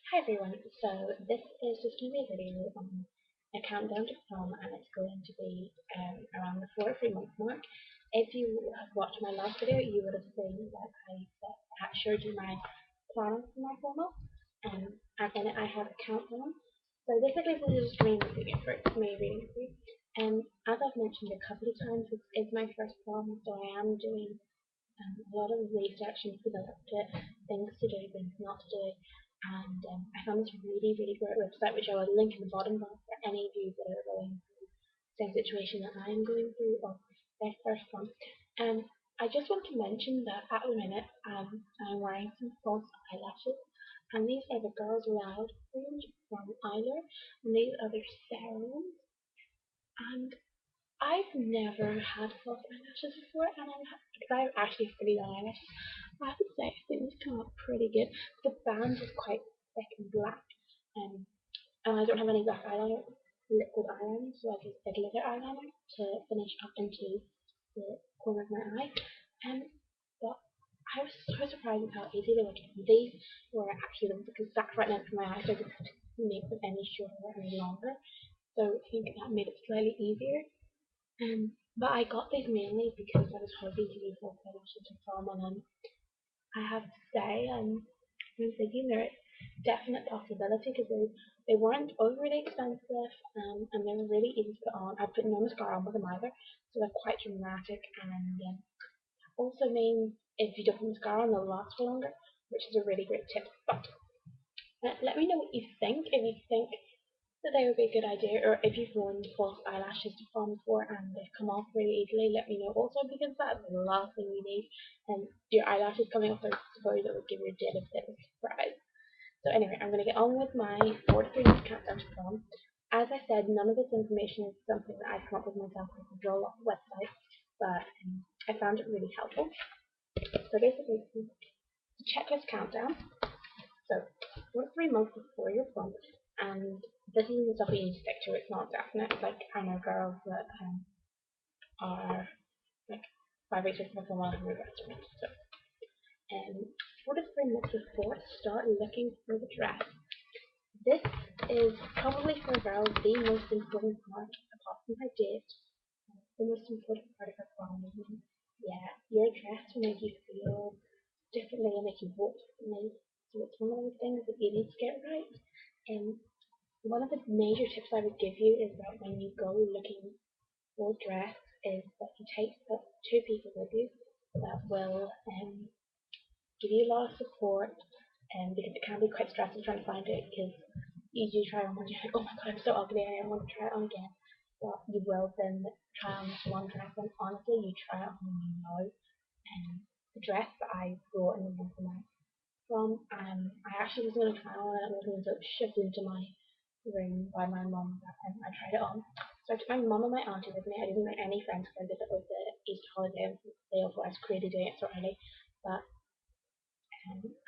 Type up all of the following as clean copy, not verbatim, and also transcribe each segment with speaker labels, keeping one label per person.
Speaker 1: Hi everyone, so this is just going to be a video on a countdown to prom, and it's going to be around the 4 or 3 month mark. If you have watched my last video, you would have seen that I showed you my plan for my formal, and in it I have a countdown. So basically this is just me reading it for me reading it for you. As I've mentioned a couple of times, this is my first prom, so I am doing a lot of research and to it, things to do, things not to do. And I found this really great website, which I will link in the bottom bar for any of you that are going through the same situation that I am going through or their first one. I just want to mention that at the minute I'm wearing some false eyelashes, and these are the Girls Loud range from Eyelure, and these are their serums. And I've never had false eyelashes before, and I've actually pretty long eyelashes. I have to say, I think these come out pretty good. The band is quite thick and black, um, and I don't have any black eyeliner, liquid eyeliner, so I use a glitter eyeliner to finish up into the corner of my eye. Um, but I was so surprised at how easy they were. These were actually the ones because that's right next to my eye, so I didn't have to make them any shorter or any longer. So I think that made it slightly easier. But I got these mainly because I was hoping to use more eyelashes to prom, and I have to say, I'm thinking they're a definite possibility because they weren't overly expensive, and they were really easy to put on. I put no mascara on with them either, so they're quite dramatic, and also means if you don't put mascara on, they'll last for longer, which is a really great tip. But let me know what you think. If you think that they would be a good idea, or if you've worn false eyelashes to prom before and they've come off really easily, let me know also, because that's the last thing you need. And your eyelashes coming off, I suppose that would give you a bit of a surprise. So anyway, I'm going to get on with my 4 to 3 month countdown to prom. As I said, none of this information is something that I've come up with myself. I can draw off the website, but I found it really helpful. So basically, it's a checklist countdown. So 4 to 3 months before your prom, and this is the stuff you need to stick to. It's not definite. Like I know girls that are like 5 weeks before prom and have regrets. So 4 to 3 months before, start looking for the dress. This is probably for girls the most important part, apart from her date, the most important part of her prom evening. Yeah, your dress will make you feel differently and make you walk differently. So it's one of those things that you need to get right. And one of the major tips I would give you is that when you go looking for a dress, is that you take two people with you that will give you a lot of support, because it can be quite stressful trying to find it because you do try on one, you're like, oh my god, I'm so ugly, I want to try it on again. But you will then try on this one dress, and honestly, you try it on and you know. The dress that I brought in the month of May I actually was going to try on and it was going to shoved into my room by my mum, but I tried it on. So I took my mum and my auntie with me. I didn't bring any friends because I did it with the Easter holiday and they otherwise created doing it so early. But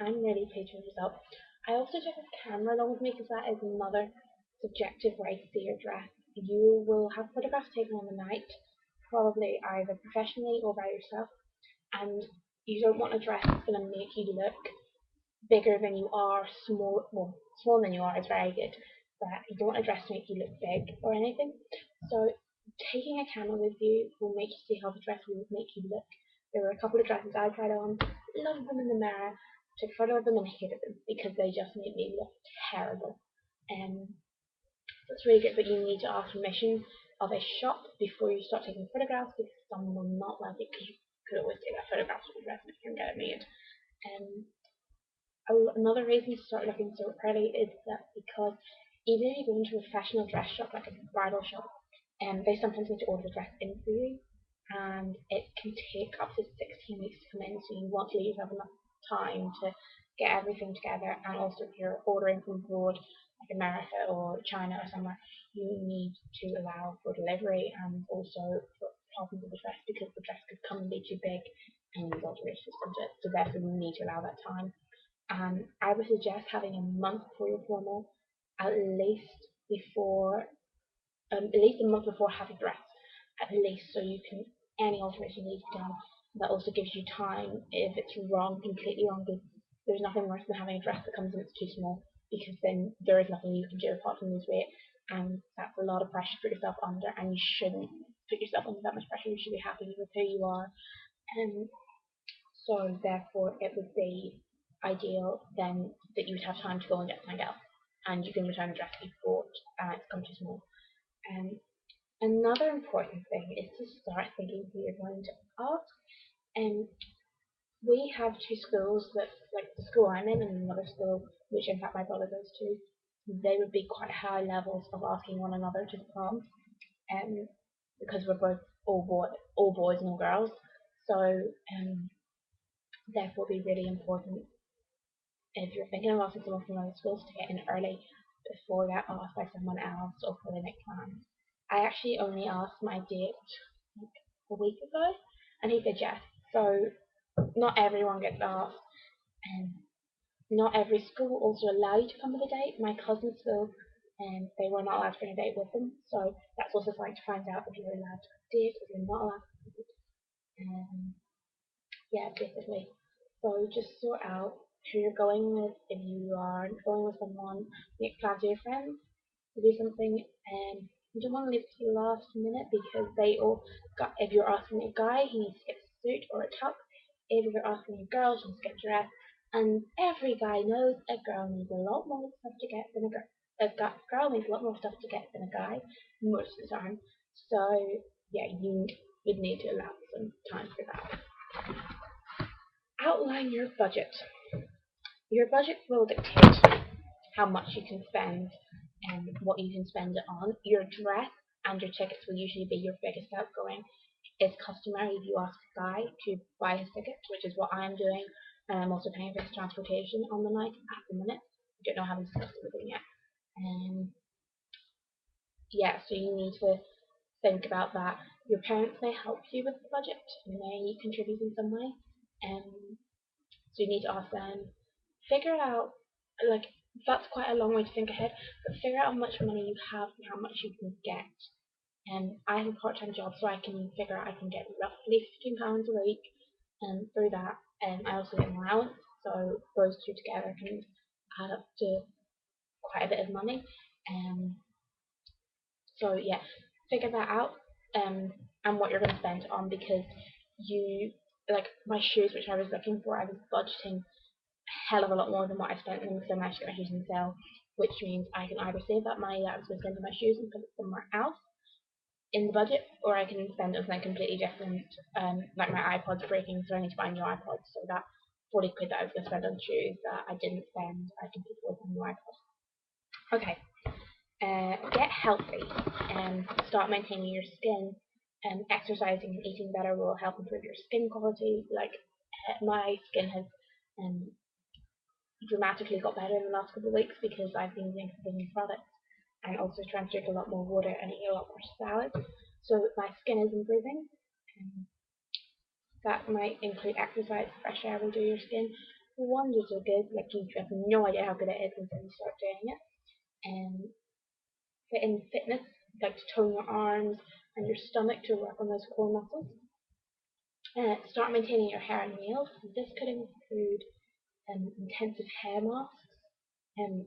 Speaker 1: I'm really pleased with the result. I also took a camera along with me because that is another subjective way to see your dress. You will have photographs taken on the night, probably either professionally or by yourself, and you don't want a dress that's going to make you look bigger than you are, smaller than you are is very good, but you don't want a dress to make you look big or anything. So taking a camera with you will make you see how the dress will make you look. There were a couple of dresses I tried on, loved them in the mirror, took a photo of them and hated them because they just made me look terrible. And it's really good, but you need to ask permission of a shop before you start taking photographs because some will not like it because you could always take that photograph of the dress if you can get it made. And another reason to start looking so early is that because even if you go into a professional dress shop, like a bridal shop, they sometimes need to order the dress in for you, and it can take up to 16 weeks to come in, so you want to leave have enough time to get everything together, and also if you're ordering from abroad, like America or China or somewhere, you need to allow for delivery and also for problems with the dress because the dress could come and be too big and you need alterations to it, so therefore you need to allow that time. I would suggest having a month before your formal, at least before, at least a month before having dress, at least, so you can any alteration needs to be done. That also gives you time if it's wrong, completely wrong. Because there's nothing worse than having a dress that comes in it's too small. because then there is nothing you can do apart from lose weight, and that's a lot of pressure to put yourself under, and you shouldn't put yourself under that much pressure. You should be happy with who you are, and so therefore it would be ideal then that you would have time to go and get something else, and you can return the dress you bought and it's come too small. Um, Another important thing is to start thinking who you're going to ask. And we have two schools that, like the school I'm in and another school, which in fact my brother goes to, they would be quite high levels of asking one another to the prom, because we're both all boys, no girls. So therefore, it'd be really important if you're thinking of asking someone from other schools to get in early before you get asked by someone else or for the next plans. I actually only asked my date like a week ago, and he said yes. So not everyone gets asked, and not every school also allow you to come with a date. My cousin's school, and they were not allowed to bring a date with them, so that's also something to find out if you're allowed to date, if you're not allowed to date. Yeah, basically. So just sort out who you're going with. If you are going with someone, make plans with your friends to do something, and you don't want to leave it to the last minute because they all got. If you're asking a guy, he needs to get a suit or a tux. If you're asking a girl, she needs to get a dress. And every guy knows a girl needs a lot more stuff to get than a girl. Girl needs a lot more stuff to get than a guy most of the time. So yeah, you would need to allow some time for that. Outline your budget. Your budget will dictate how much you can spend and what you can spend it on. Your dress and your tickets will usually be your biggest outgoing. It's customary if you ask a guy to buy his tickets, which is what I'm doing, and I'm also paying for his transportation on the night at the minute. I don't know how I'm discussed with him yet. Um, yeah, so you need to think about that. Your parents may help you with the budget, may contribute in some way. Um, So you need to ask them, figure out, like, that's quite a long way to think ahead, but figure out how much money you have and how much you can get. And I have a part-time job, so I can figure out I can get roughly £15 a week, and through that, I also get an allowance, so those two together can add up to quite a bit of money. Um, so yeah, figure that out, and what you're going to spend on, because you, like my shoes, which I was looking for, I was budgeting hell of a lot more than what I spent on them because I managed to get my shoes on sale, which means I can either save that money that I was going to spend on my shoes and put it somewhere else in the budget, or I can spend it on something completely different, like my iPod's breaking, so I need to buy a new iPod, so that 40 quid that I was going to spend on shoes that I didn't spend, I can put towards a new iPod. Okay, get healthy and start maintaining your skin. Exercising and eating better will help improve your skin quality. Like my skin has um, dramatically got better in the last couple of weeks because I've been using some new products and also trying to drink a lot more water and eat a lot more salad. So my skin is improving. And that might include exercise. Fresh air will do your skin wonders are good. Like you have no idea how good it is until you start doing it. And fit in fitness, like to tone your arms and your stomach to work on those core muscles. Start maintaining your hair and nails. This could include intensive hair masks. Um,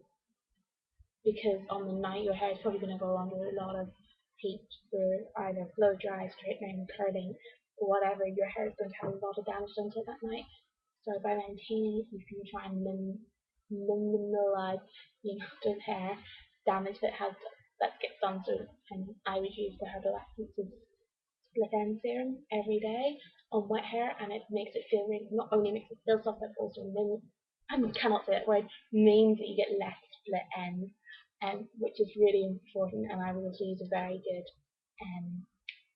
Speaker 1: because on the night your hair is probably going to go under a lot of heat for either blow dry, straightening, curling, or whatever. Your hair is going to have a lot of damage done to it that night. So by maintaining it, you can try and minimize the amount of hair damage that gets done. So I would use the Herbal Essences split end serum every day on wet hair, and it makes it feel really, not only makes it feel soft, but also I cannot say that word, means that you get less split ends, which is really important. And I would also use a very good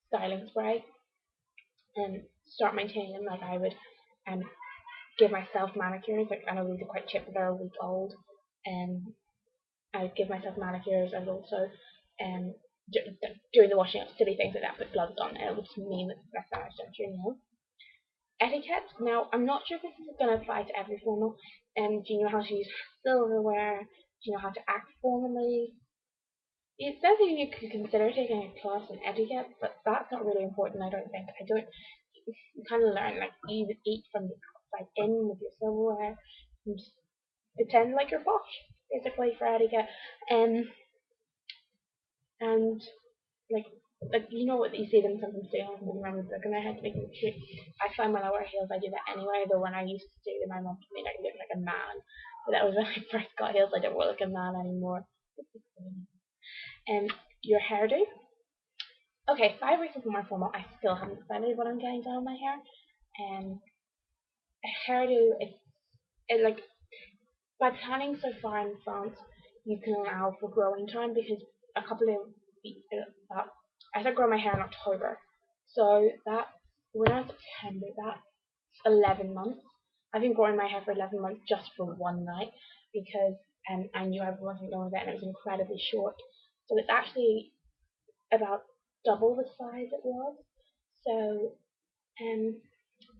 Speaker 1: styling spray and start maintaining them. Like I would um, give myself manicures. Like I know these are quite cheap, but they're a week old, and I would give myself manicures. I would also um, doing the washing up, silly things like that, put gloves on, and it would mean that that's damage done to your nails. Etiquette. Now, I'm not sure if this is going to apply to every formal. Do you know how to use silverware? Do you know how to act formally? It says that you could consider taking a class in etiquette, but that's not really important, I don't think. I don't. You kind of learn, like, you would eat from the outside in with your silverware and just pretend like you're posh. basically for etiquette. And like you know what you see them sometimes doing when around with book in their head making it cute. I find when I wear heels I do that anyway, though when I used to do them my mom told me I look like a man. But that was when I first got heels, I don't look like a man anymore. And your hairdo. Okay, 5 weeks is more formal. I still haven't decided what I'm getting done on my hair. And a hairdo is it, like by planning so far in advance, you can allow for growing time because a couple of weeks, I started growing my hair in October, so that we're now September. That's 11 months. I've been growing my hair for 11 months just for one night because I knew I wasn't going with it and it was incredibly short. So it's actually about double the size it was. So um,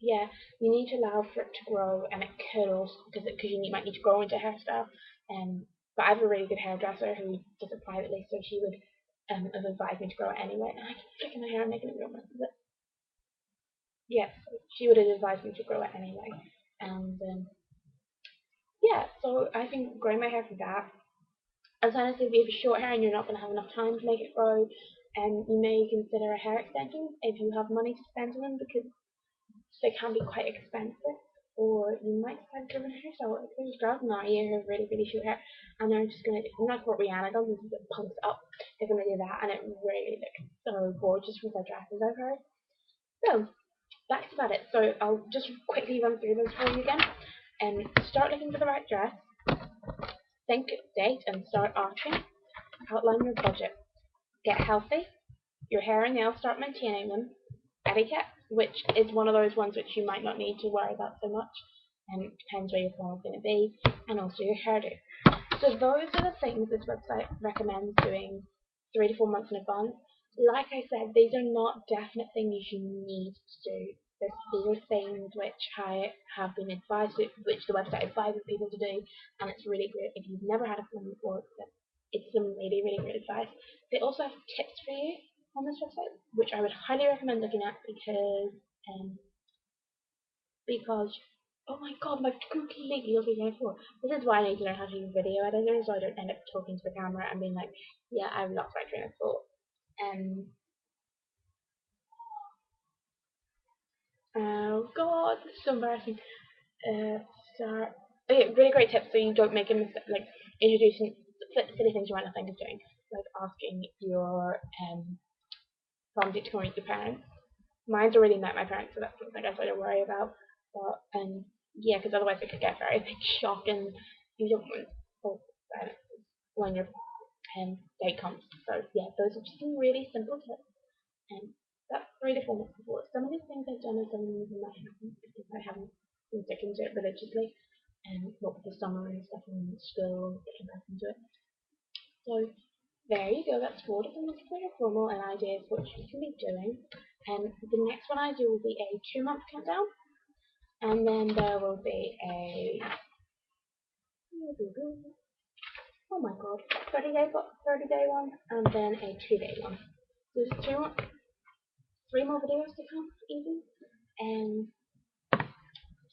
Speaker 1: yeah, you need to allow for it to grow, and it could also because might need to grow into a hairstyle. But I have a really good hairdresser who does it privately, so she would have advised me to grow it anyway. And I keep flicking my hair and making it real mess. But yes, she would have advised me to grow it anyway. And yeah, so I think growing my hair for that. Alternatively, if you have short hair and you're not going to have enough time to make it grow, you may consider a hair extension if you have money to spend on them because they can be quite expensive. Or you might decide to give it a hairstyle. Like there's girls in our year who have really, really short hair and they're just gonna do like what Rihanna does, is it pumps up. They're gonna do that and it really looks so gorgeous with their dresses I've heard. So that's about it. So I'll just quickly run through those for you again. And start looking for the right dress, think date and start asking, outline your budget, get healthy, your hair and nails, start maintaining them, etiquette, which is one of those ones which you might not need to worry about so much, and it depends where your form is going to be, and also your hairdo. So those are the things this website recommends doing 3 to 4 months in advance. Like I said, these are not definite things you need to do. These are things which I have been advised to, which the website advises people to do, and it's really great if you've never had a film before. It's some really, really great advice. They also have tips for you on this website, which I would highly recommend looking at um, because oh my god, my completely over my floor. This is why I need to learn how to use video editor so I don't end up talking to the camera and being like, yeah, I've lost my train of thought. Um, oh god, this is so embarrassing. Start. Okay, really great tips so you don't make a mistake, like introducing silly things you might not think of doing, like asking your family to come meet your parents. Mine's already met my parents, so that's something I guess I don't worry about. But yeah, because otherwise it could get very big shock, and you don't want oh, when your date comes. So yeah, those are just some really simple tips, and that's 3 to 4 months before. Some of these things I've done, and some of them I haven't because I haven't been sticking to it religiously, and not with the summer and stuff in school, getting back into it. So there you go, that's 4 to 4 months for your formal and ideas what you can be doing. And the next one I do will be a 2 month countdown, and then there will be a oh my god 30 day one, and then a 2 day one. There's 3 more videos to come even, and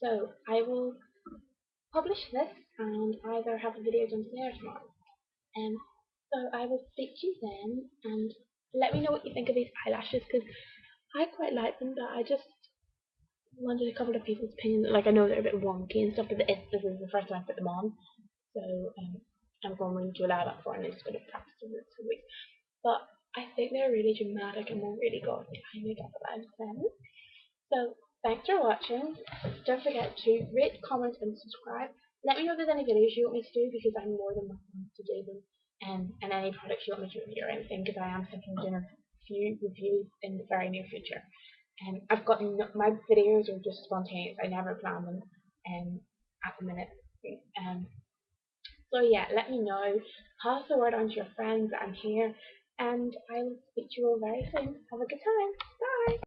Speaker 1: so I will publish this and either have the video done today or tomorrow. And so I will speak to you then, and let me know what you think of these eyelashes because I quite like them, but I just wanted a couple of people's opinions. Like I know they're a bit wonky and stuff, but this is the first time I put them on, so I'm going to allow that for, and it's going to practice over the 2 weeks. But I think they're really dramatic and they're really good. I make up what I'm saying. So thanks for watching. Don't forget to rate, comment, and subscribe. Let me know if there's any videos you want me to do because I'm more than welcome to do them. And any products you want me to review or anything because I am thinking of doing a few reviews in the very near future. I've got my videos are just spontaneous. I never plan them at the minute. Um, so yeah, let me know. Pass the word on to your friends that I'm here, and I will speak to you all very soon. Have a good time. Bye.